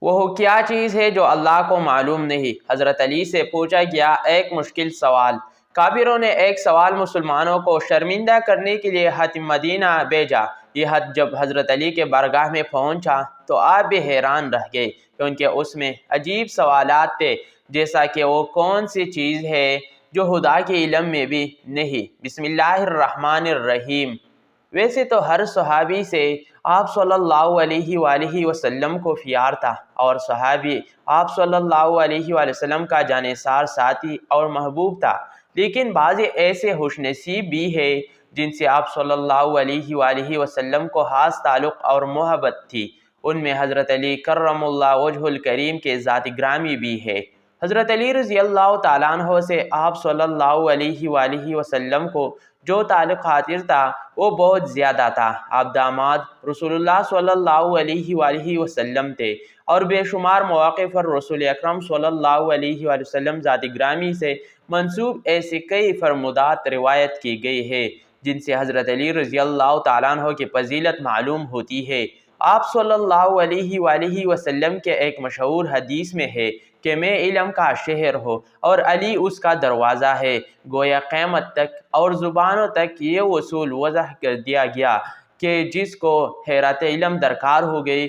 وہ کیا چیز ہے جو اللہ کو معلوم نہیں؟ حضرت علی سے پوچھا گیا ایک مشکل سوال۔ کافروں نے ایک سوال مسلمانوں کو شرمندہ کرنے کے لیے حاتم مدینہ بھیجا۔ یہ خط جب حضرت علی کے بارگاہ میں پہنچا تو آپ بھی حیران رہ گئے کیونکہ اس میں عجیب سوالات تھے، جیسا کہ وہ کون سی چیز ہے جو خدا کے علم میں بھی نہیں۔ بسم اللہ الرحمن الرحیم۔ ویسے تو ہر صحابی سے آپ صلی اللہ علیہ وآلہ وسلم کو پیار تھا، اور صحابی آپ صلی اللہ علیہ وآلہ وسلم کا جانثار ساتھی اور محبوب تھا، لیکن بعض ایسے خوش نصیب بھی ہیں جن سے آپ صلی اللہ علیہ وآلہ وسلم کو خاص تعلق اور محبت تھی۔ ان میں حضرت علی کرم اللہ وجہ الکریم کے ذات گرامی بھی ہے۔ حضرت علی رضی اللہ تعالیٰ عنہ سے آپ صلی اللہ علیہ وآلہ وسلم کو جو تعلق خاطر تھا وہ بہت زیادہ تھا۔ آپ داماد رسول اللہ صلی اللہ علیہ وآلہ وسلم تھے، اور بے شمار مواقع پر رسول اکرم صلی اللہ علیہ وآلہ وسلم ذات گرامی سے منسوب ایسے کئی فرمودات روایت کی گئی ہے جن سے حضرت علی رضی اللہ تعالیٰ عنہ کی فضیلت معلوم ہوتی ہے۔ آپ صلی اللہ علیہ وآلہ وسلم کے ایک مشہور حدیث میں ہے کہ میں علم کا شہر ہوں اور علی اس کا دروازہ ہے۔ گویا قیامت تک اور زبانوں تک یہ اصول وضع کر دیا گیا کہ جس کو حیرت علم درکار ہو گئی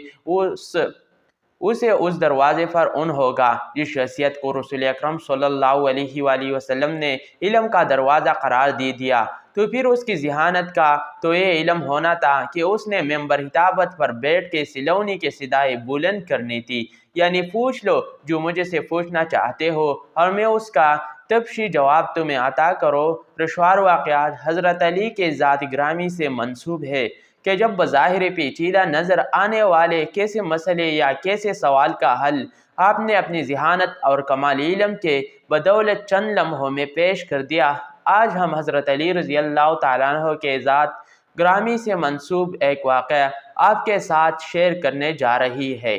اسے اس دروازے پر ان ہوگا جس شخصیت کو رسول اکرم صلی اللہ علیہ وآلہ وسلم نے علم کا دروازہ قرار دے دیا، تو پھر اس کی ذہانت کا تو یہ علم ہونا تھا کہ اس نے ممبر خطابت پر بیٹھ کے سلونی کے صدائے بلند کرنی تھی، یعنی پوچھ لو جو مجھے سے پوچھنا چاہتے ہو اور میں اس کا تفصیلی جواب تمہیں عطا کرو۔ رشوار واقعات حضرت علی کے ذات گرامی سے منسوب ہے کہ جب بظاہر پیچیدہ نظر آنے والے کیسے مسئلے یا کیسے سوال کا حل آپ نے اپنی ذہانت اور کمال علم کے بدولت چند لمحوں میں پیش کر دیا، آج ہم حضرت علی رضی اللہ تعالیٰ عنہ کے ذات گرامی سے منسوب ایک واقعہ آپ کے ساتھ شیئر کرنے جا رہی ہے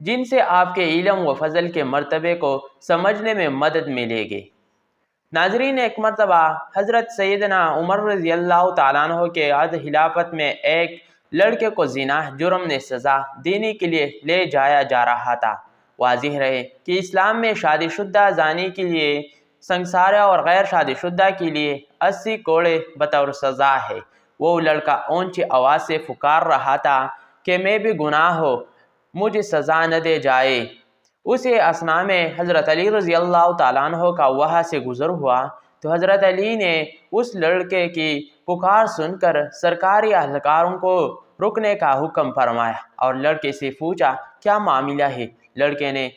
جن سے آپ کے علم و فضل کے مرتبے کو سمجھنے میں مدد ملے گی۔ ناظرین، ایک مرتبہ حضرت سیدنا عمر رضی اللہ تعالیٰ عنہ کے عہد خلافت میں ایک لڑکے کو زنا جرم نے سزا دینے کے لیے لے جایا جا رہا تھا۔ واضح رہے کہ اسلام میں شادی شدہ زانی کے لیے سنگسارہ اور غیر شادی شدہ کے لیے 80 کوڑے بطور سزا ہے۔ وہ لڑکا اونچی آواز سے پکار رہا تھا کہ میں بھی گناہ ہو، مجھے سزا نہ دے جائے۔ اسی اثنا میں حضرت علی رضی اللہ تعالیٰ عنہ کا وہاں سے گزر ہوا تو حضرت علی نے اس لڑکے کی پکار سن کر سرکاری اہلکاروں کو رکنے کا حکم فرمایا اور لڑکے سے پوچھا کیا معاملہ ہے۔ لڑکے نے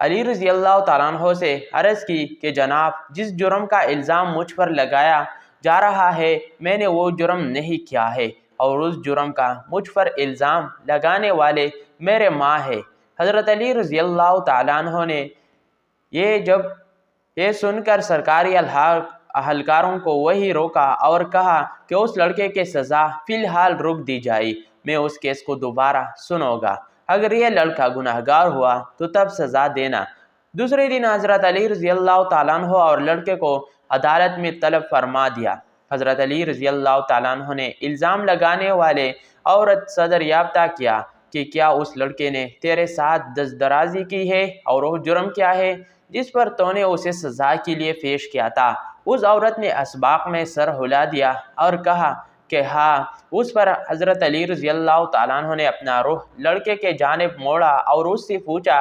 علی رضی اللہ تعالیٰ عنہ سے عرض کی کہ جناب، جس جرم کا الزام مجھ پر لگایا جا رہا ہے میں نے وہ جرم نہیں کیا ہے، اور اس جرم کا مجھ پر الزام لگانے والے میرے ماں ہے۔ حضرت علی رضی اللہ تعالیٰ عنہ نے یہ سن کر سرکاری اہلکاروں کو وہی روکا اور کہا کہ اس لڑکے کی سزا فی الحال روک دی جائے، میں اس کیس کو دوبارہ سنوں گا، اگر یہ لڑکا گناہگار ہوا تو تب سزا دینا۔ دوسرے دن حضرت علی رضی اللہ تعالیٰ عنہ اور لڑکے کو عدالت میں طلب فرما دیا۔ حضرت علی رضی اللہ تعالیٰ عنہ نے الزام لگانے والے عورت صدر یافتہ کیا کہ کیا اس لڑکے نے تیرے ساتھ دست درازی کی ہے، اور وہ جرم کیا ہے جس پر تو نے اسے سزا کے لیے پیش کیا تھا؟ اس عورت نے اسباق میں سر ہلا دیا اور کہا کہ ہاں۔ اس پر حضرت علی رضی اللہ تعالیٰ عنہ نے اپنا رخ لڑکے کے جانب موڑا اور اس سے پوچھا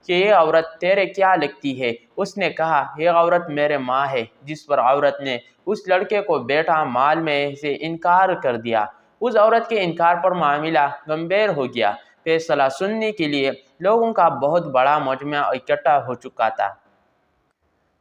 کہ یہ عورت تیرے کیا لگتی ہے؟ اس نے کہا یہ عورت میرے ماں ہے، جس پر عورت نے اس لڑکے کو بیٹا مال میں سے انکار کر دیا۔ اس عورت کے انکار پر معاملہ گمبھیر ہو گیا۔ فیصلہ سننے کے لیے لوگوں کا بہت بڑا مجمع اکٹھا ہو چکا تھا۔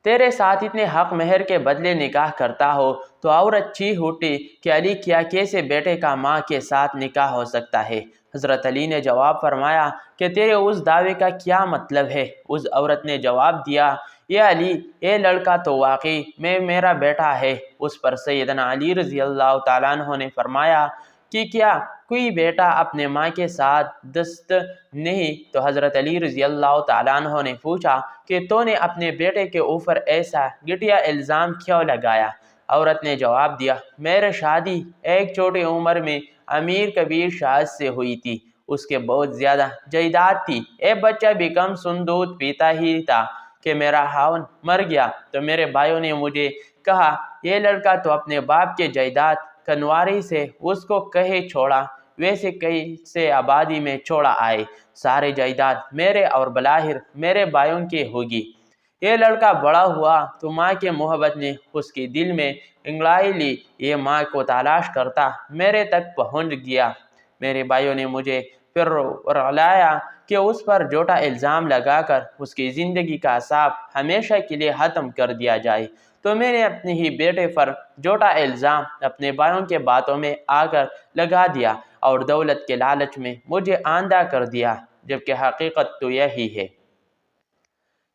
تیرے ساتھ اتنے حق مہر کے بدلے نکاح کرتا ہو؟ تو عورت چیخ اٹھی کہ علی کیا کیسے بیٹے کا ماں کے ساتھ نکاح ہو سکتا ہے؟ حضرت علی نے جواب فرمایا کہ تیرے اس دعوے کا کیا مطلب ہے؟ اس عورت نے جواب دیا یہ علی، یہ لڑکا تو واقعی میرا بیٹا ہے۔ اس پر سیدنا علی رضی اللہ تعالیٰ عنہ نے فرمایا کہ کیا کوئی بیٹا اپنے ماں کے ساتھ دست نہیں؟ تو حضرت علی رضی اللہ تعالیٰ عنہ نے پوچھا کہ تو نے اپنے بیٹے کے اوپر ایسا گھٹیا الزام کیوں لگایا؟ عورت نے جواب دیا میری شادی ایک چھوٹی عمر میں امیر کبیر شاہ سے ہوئی تھی، اس کے بہت زیادہ جائیداد تھی۔ ایک بچہ بھی کم سن دودھ پیتا ہی تھا کہ میرا خاوند مر گیا تو میرے بھائیوں نے مجھے کہا یہ لڑکا تو اپنے باپ کے جائیداد کنواری سے اس کو کہے چھوڑا ویسے کیسے آبادی میں چھوڑا آئے، سارے جائیداد میرے اور بلاہر میرے بھائیوں کی ہوگی۔ یہ لڑکا بڑا ہوا تو ماں کے محبت نے اس کی دل میں انگڑائی لی، یہ ماں کو تلاش کرتا میرے تک پہنچ گیا۔ میرے بھائیوں نے مجھے پھر رلایا کہ اس پر جھوٹا الزام لگا کر اس کی زندگی کا حساب ہمیشہ کے لیے ختم کر دیا جائے، تو میں نے اپنے ہی بیٹے پر جھوٹا الزام اپنے بھائیوں کے باتوں میں آ کر لگا دیا اور دولت کے لالچ میں مجھے آندھا کر دیا، جبکہ حقیقت تو یہی ہے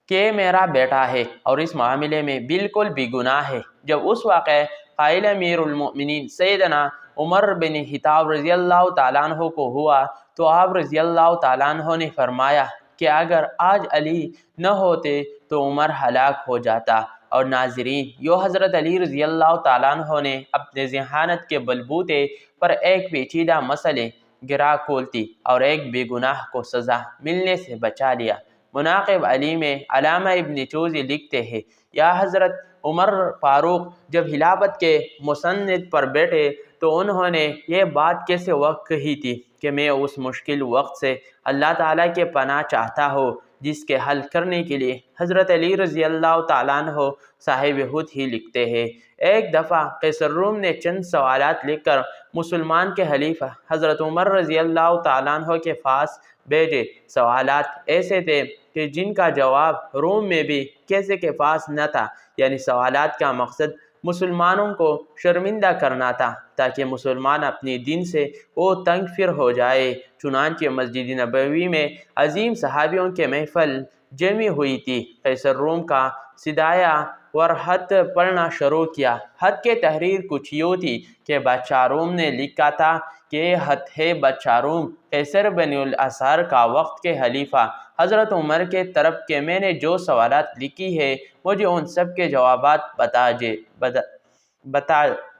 کہ میرا بیٹا ہے اور اس معاملے میں بالکل بھی گناہ ہے۔ جب اس واقعہ قائل امیر المؤمنین سیدنا عمر بن خطاب رضی اللہ تعالیٰ عنہ کو ہوا تو آپ رضی اللہ تعالیٰ عنہ نے فرمایا کہ اگر آج علی نہ ہوتے تو عمر ہلاک ہو جاتا۔ اور ناظرین، یوں حضرت علی رضی اللہ تعالیٰ عنہ نے اپنے ذہانت کے بلبوتے پر ایک پیچیدہ مسئلے گرا کھولتی اور ایک بے گناہ کو سزا ملنے سے بچا لیا۔ مناقب علی میں علامہ ابن چوزی لکھتے ہیں، یا حضرت عمر فاروق جب خلافت کے مسند پر بیٹھے تو انہوں نے یہ بات کیسے وقت کہی تھی کہ میں اس مشکل وقت سے اللہ تعالیٰ کے پناہ چاہتا ہوں جس کے حل کرنے کے لیے حضرت علی رضی اللہ تعالیٰ عنہ صاحب خود ہی لکھتے ہیں۔ ایک دفعہ قیصر روم نے چند سوالات لکھ کر مسلمان کے خلیفہ حضرت عمر رضی اللہ تعالیٰ عنہ کے پاس بھیجے۔ سوالات ایسے تھے کہ جن کا جواب روم میں بھی کسی کے پاس نہ تھا، یعنی سوالات کا مقصد مسلمانوں کو شرمندہ کرنا تھا تاکہ مسلمان اپنے دین سے وہ تنگ پھر ہو جائے۔ چنانچہ مسجد نبوی میں عظیم صحابیوں کے محفل جمع ہوئی تھی۔ قیصر روم کا سدایہ ور خط پڑھنا شروع کیا۔ خط کی تحریر کچھ یوں تھی کہ بادشاہ روم نے لکھا تھا کہ یہ خط ہے بادشاہ روم قیصر بن الاسعر کا وقت کے خلیفہ حضرت عمر کے طرف کہ میں نے جو سوالات لکھی ہے مجھے ان سب کے جوابات بتا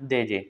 دیجیے۔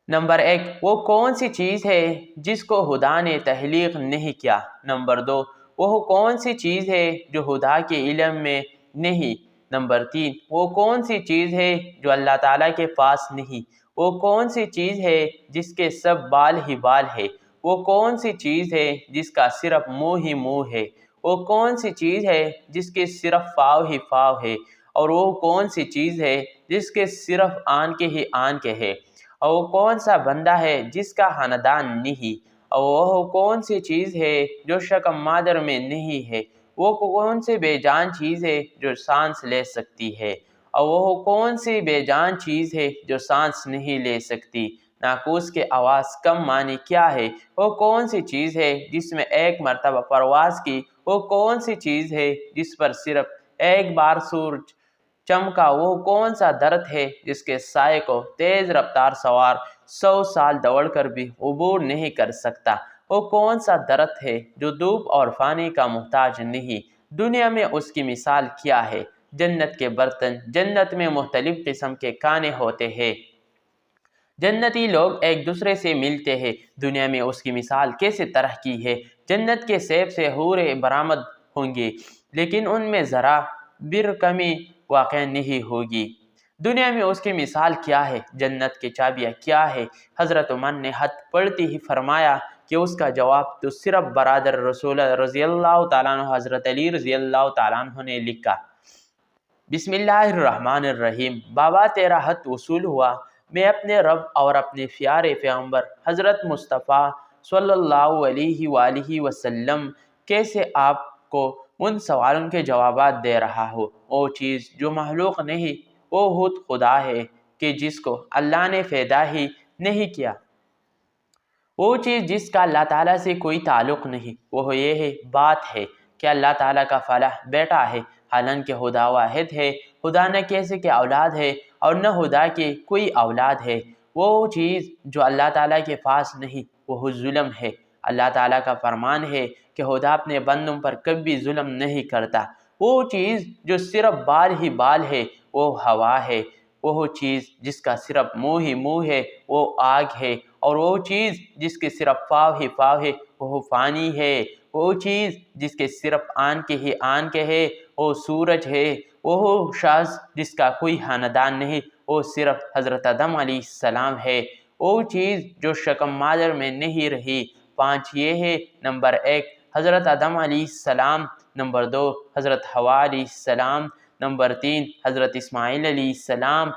نمبر 1، وہ کون سی چیز ہے جس کو خدا نے تخلیق نہیں کیا؟ نمبر 2، وہ کون سی چیز ہے جو خدا کے علم میں نہیں؟ نمبر 3، وہ کون سی چیز ہے جو اللہ تعالیٰ کے پاس نہیں؟ وہ کون سی چیز ہے جس کے سب بال ہی بال ہے؟ وہ کون سی چیز ہے جس کا صرف منہ ہی منہ ہے؟ وہ کون سی چیز ہے جس کے صرف پاؤں ہی پاؤں ہے؟ اور وہ کون سی چیز ہے جس کے صرف آنکھیں ہی آنکھیں ہے؟ اور وہ کون سا بندہ ہے جس کا خاندان نہیں؟ اور وہ کون سی چیز ہے جو شکم مادر میں نہیں ہے؟ وہ کون سی بے جان چیز ہے جو سانس لے سکتی ہے؟ اور وہ کون سی بے جان چیز ہے جو سانس نہیں لے سکتی؟ ناقوس کے آواز کم معنی کیا ہے؟ وہ کون سی چیز ہے جس میں ایک مرتبہ پرواز کی؟ وہ کون سی چیز ہے جس پر صرف ایک بار سورج چمکا؟ وہ کون سا درخت ہے جس کے سائے کو تیز رفتار سوار 100 سال دوڑ کر بھی عبور نہیں کر سکتا؟ وہ کون سا درخت ہے جو دھوپ اور پانی کا محتاج نہیں؟ دنیا میں اس کی مثال کیا ہے؟ جنت کے برتن۔ جنت میں مختلف قسم کے کھانے ہوتے ہیں۔ جنتی لوگ ایک دوسرے سے ملتے ہیں۔ دنیا میں اس کی مثال کیسے طرح کی ہے؟ جنت کے سیب سے حوریں برآمد ہوں گی لیکن ان میں ذرا بر کمی واقع نہیں ہوگی۔ دنیا میں اس کی مثال کیا ہے؟ جنت کی چابیاں کیا ہے؟ حضرت عمر نے خط پڑھتے ہی فرمایا کہ اس کا جواب تو صرف برادر رسول رضی اللہ تعالیٰ عنہ حضرت علی رضی اللہ تعالیٰ عنہ نے لکھا۔ بسم اللہ الرحمن الرحیم۔ بابا تیرا خط وصول ہوا، میں اپنے رب اور اپنے پیارے پیغمبر حضرت مصطفیٰ صلی اللہ علیہ وآلہ وسلم کیسے آپ کو ان سوالوں کے جوابات دے رہا ہوں۔ وہ چیز جو مخلوق نہیں وہ خود خدا ہے کہ جس کو اللہ نے پیدا ہی نہیں کیا۔ وہ چیز جس کا اللہ تعالیٰ سے کوئی تعلق نہیں وہ یہ بات ہے کہ اللہ تعالیٰ کا فلاح بیٹا ہے، حالانکہ خدا واحد ہے۔ خدا نہ کسی کے اولاد ہے اور نہ خدا کی کوئی اولاد ہے۔ وہ چیز جو اللہ تعالیٰ کے پاس نہیں وہ ظلم ہے۔ اللہ تعالیٰ کا فرمان ہے کہ خدا اپنے بندوں پر کبھی ظلم نہیں کرتا۔ وہ چیز جو صرف بال ہی بال ہے وہ ہوا ہے۔ وہ چیز جس کا صرف منہ ہی منہ ہے وہ آگ ہے۔ اور وہ چیز جس کے صرف فاو ہے وہ فانی ہے، وہ چیز جس کے صرف آن کے ہے وہ سورج ہے، وہ شخص جس کا کوئی خاندان نہیں وہ صرف حضرت آدم علیہ السلام ہے، وہ چیز جو شکم مادر میں نہیں رہی۔ 5 یہ ہے، نمبر 1 حضرت آدم علیہ السلام، نمبر 2 حضرت حوا علیہ السلام، نمبر 3 حضرت اسماعیل علیہ السلام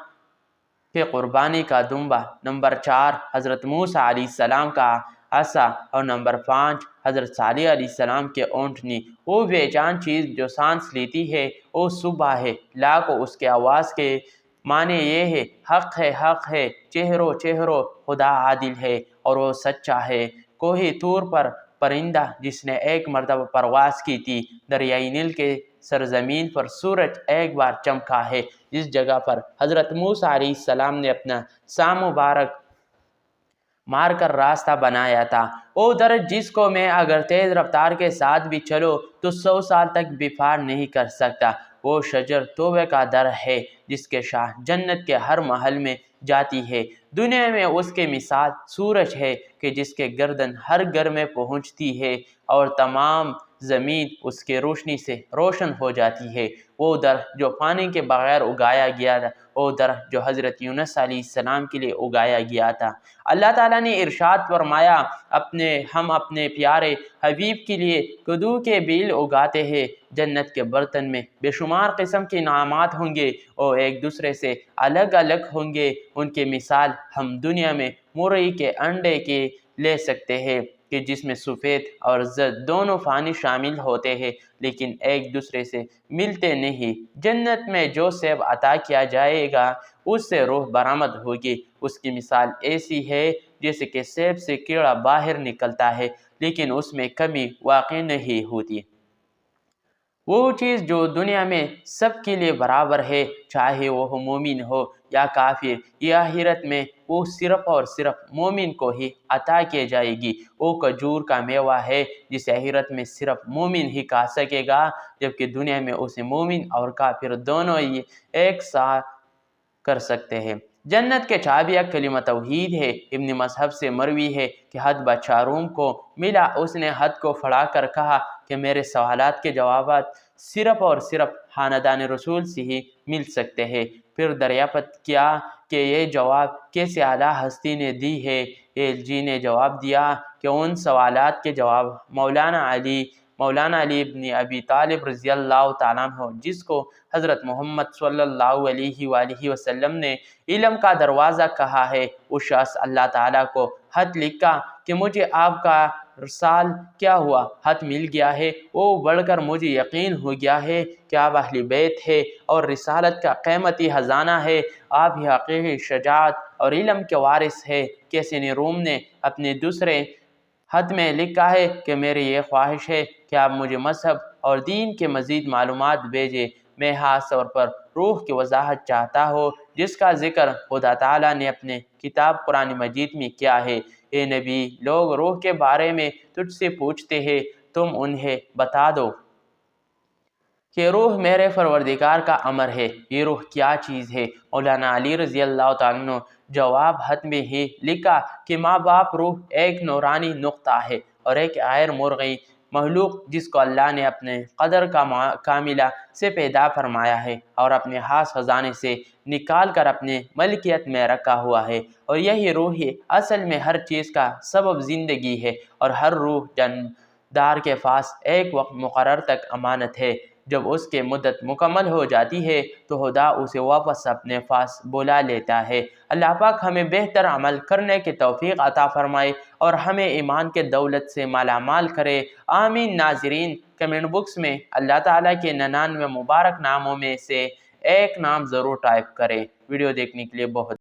کے قربانی کا دمبا، نمبر 4 حضرت موسیٰ علیہ السلام کا عصا، اور نمبر 5 حضرت صالح علیہ السلام کے اونٹنی۔ وہ بے جان چیز جو سانس لیتی ہے وہ صبح ہے، لا کو اس کے آواز کے معنی یہ ہے حق ہے، چہرو خدا عادل ہے اور وہ سچا ہے۔ کوہ طور پر پرندہ جس نے ایک مرتبہ پرواز کی تھی، دریائے نیل کے سرزمین پر سورج ایک بار چمکا ہے، جس جگہ پر حضرت موسیٰ علیہ السلام نے اپنا سا مبارک مار کر راستہ بنایا تھا، وہ درخت جس کو میں اگر تیز رفتار کے ساتھ بھی چلو تو 100 سال تک بھی پار نہیں کر سکتا، وہ شجر توبہ کا در ہے جس کے شاخ جنت کے ہر محل میں جاتی ہے۔ دنیا میں اس کے مثال سورج ہے کہ جس کے گردن ہر گھر میں پہنچتی ہے اور تمام زمین اس کے روشنی سے روشن ہو جاتی ہے۔ وہ درخت جو پانی کے بغیر اگایا گیا تھا، وہ درخت جو حضرت یونس علیہ السلام کے لیے اگایا گیا تھا۔ اللہ تعالیٰ نے ارشاد فرمایا، ہم اپنے پیارے حبیب کے لیے کدو کے بیل اگاتے ہیں، جنت کے برتن میں بے شمار قسم کے انعامات ہوں گے، اور ایک دوسرے سے الگ الگ ہوں گے۔ ان کی مثال ہم دنیا میں مرغی کے انڈے کے لے سکتے ہیں کہ جس میں سفید اور زرد دونوں فانی شامل ہوتے ہیں لیکن ایک دوسرے سے ملتے نہیں۔ جنت میں جو سیب عطا کیا جائے گا اس سے روح برآمد ہوگی، اس کی مثال ایسی ہے جیسے کہ سیب سے کیڑا باہر نکلتا ہے لیکن اس میں کمی واقع نہیں ہوتی۔ وہ چیز جو دنیا میں سب کے لیے برابر ہے، چاہے وہ مومن ہو یا کافر، یہ آخرت میں وہ صرف اور صرف مومن کو ہی عطا کی جائے گی۔ وہ کھجور کا میوہ ہے جسے آخرت میں صرف مومن ہی کھا سکے گا، جبکہ دنیا میں اسے مومن اور کافر دونوں ہی ایک ساتھ کر سکتے ہیں۔ جنت کے چابیاں کلمہ توحید ہے۔ ابن مذہب سے مروی ہے کہ حد بادشاہ روم کو ملا، اس نے حد کو پھڑا کر کہا کہ میرے سوالات کے جوابات صرف اور صرف خاندان رسول سے ہی مل سکتے ہیں۔ پھر دریافت کیا کہ یہ جواب کیسے اعلیٰ ہستی نے دی ہے؟ ایل جی نے جواب دیا کہ ان سوالات کے جواب مولانا علی ابن ابی طالب رضی اللہ تعالیٰ عنہ، جس کو حضرت محمد صلی اللہ علیہ وآلہ وسلم نے علم کا دروازہ کہا ہے، اس شخص اللہ تعالیٰ کو خط لکھا کہ مجھے آپ کا رسال کیا ہوا، خط مل گیا ہے، وہ بڑھ کر مجھے یقین ہو گیا ہے کہ آپ اہل بیت ہے اور رسالت کا قیمتی خزانہ ہے، آپ ہی حقیقی شجاعت اور علم کے وارث ہے۔ کیسن روم نے اپنے دوسرے خط میں لکھا ہے کہ میری یہ خواہش ہے کہ آپ مجھے مذہب اور دین کے مزید معلومات بھیجیں، میں خاص طور پر روح کی وضاحت چاہتا ہوں جس کا ذکر خدا تعالیٰ نے اپنے کتاب قرآن مجید میں کیا ہے۔ اے نبی، لوگ روح کے بارے میں تجھ سے پوچھتے ہیں، تم انہیں بتا دو کہ روح میرے پروردگار کا امر ہے۔ یہ روح کیا چیز ہے؟ مولانا علی رضی اللہ تعالیٰ عنہ جواب خط میں ہی لکھا کہ ماں باپ روح ایک نورانی نقطہ ہے اور ایک غیر مرغی مخلوق جس کو اللہ نے اپنے قدر کاملہ سے پیدا فرمایا ہے اور اپنے خاص خزانے سے نکال کر اپنے ملکیت میں رکھا ہوا ہے، اور یہی روح ہی اصل میں ہر چیز کا سبب زندگی ہے، اور ہر روح جاندار کے پاس ایک وقت مقرر تک امانت ہے۔ جب اس کی مدت مکمل ہو جاتی ہے تو خدا اسے واپس اپنے پاس بلا لیتا ہے۔ اللہ پاک ہمیں بہتر عمل کرنے کی توفیق عطا فرمائے اور ہمیں ایمان کے دولت سے مالا مال کرے، آمین۔ ناظرین، کمنٹ باکس میں اللہ تعالیٰ کے 99 مبارک ناموں میں سے ایک نام ضرور ٹائپ کریں۔ ویڈیو دیکھنے کے لیے بہت